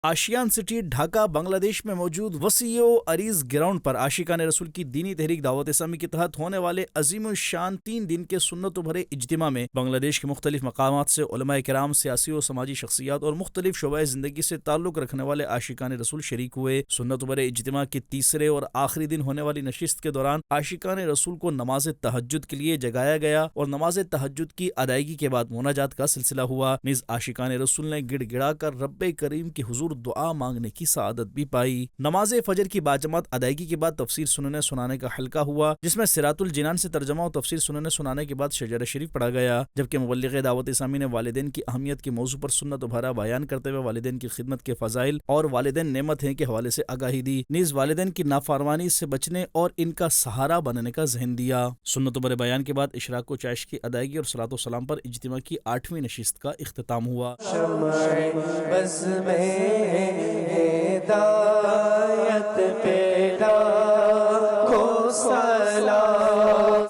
آشیان city Dhaka بنگلہ دیش میں موجود وسیع و عریض گراؤنڈ پر عاشقان رسول کی دینی تحریک دعوت اسلامی کے تحت ہونے والے عظیم الشان 3 دن کے سنت و بھرے اجتماع میں بنگلہ دیش کے مختلف مقامات سے علماء کرام، سیاسی و سماجی شخصیات اور مختلف شعبۂ زندگی سے تعلق رکھنے والے عاشقان رسول شریک ہوئے۔ سنت و بھرے اجتماع کے تیسرے اور آخری دن ہونے والی نشست کے دوران عاشقان رسول کو نماز تہجد کے لیے جگایا گیا اور نماز تہجد کی ادائیگی کے بعد مناجات کا سلسلہ ہوا۔ نیز عاشقان رسول نے گڑ گڑا کر رب کریم کے حضور دعا مانگنے کی سعادت بھی پائی۔ نماز فجر کی باجماعت ادائیگی کے بعد تفسیر سننے سنانے کا حلقہ ہوا، جس میں صراط الجنان سے ترجمہ و تفسیر سننے سنانے کے بعد شجرہ شریف پڑھا گیا، جبکہ مبلغ دعوت اسلامی نے والدین کی اہمیت کے موضوع پر سنت و بھرا بیان کرتے ہوئے والدین کی خدمت کے فضائل اور والدین نعمت ہیں کے حوالے سے آگاہی دی۔ نیز والدین کی نافرمانی سے بچنے اور ان کا سہارا بننے کا ذہن دیا۔ سنت و بھرے بیان کے بعد اشراق و چائش کی ادائیگی اور صلاۃ و سلام پر اجتماع کی 8ویں نشست کا اختتام ہوا۔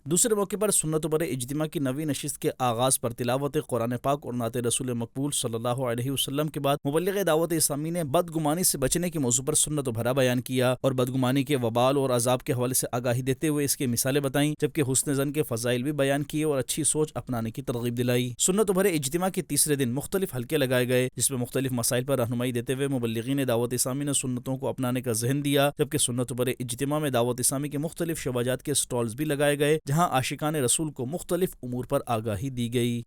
دوسرے موقع پر سنت و بھرے اجتماع کی 9ویں نشست کے آغاز پر تلاوت قرآن پاک اور نعت رسول مقبول صلی اللہ علیہ وسلم کے بعد مبلغ دعوت اسلامی نے بدگمانی سے بچنے کے موضوع پر سنت و بھرا بیان کیا اور بدگمانی کے وبال اور عذاب کے حوالے سے آگاہی دیتے ہوئے اس کی مثالیں بتائیں، جبکہ حسن ظن کے فضائل بھی بیان کیے اور اچھی سوچ اپنانے کی ترغیب دلائی۔ سنت و بھرے اجتماع کے تیسرے دن مختلف حلقے لگائے گئے، جس میں مختلف مسائل پر رہنمائی دیتے ہوئے مبلغین دعوت اسلامی نے سنتوں کو اپنانے کا ذہن دیا، جبکہ سنت و بھرے اجتماع میں دعوت اسلامی کے مختلف شعبات کے سٹالز بھی لگائے گئے، جہاں عاشقان رسول کو مختلف امور پر آگاہی دی گئی۔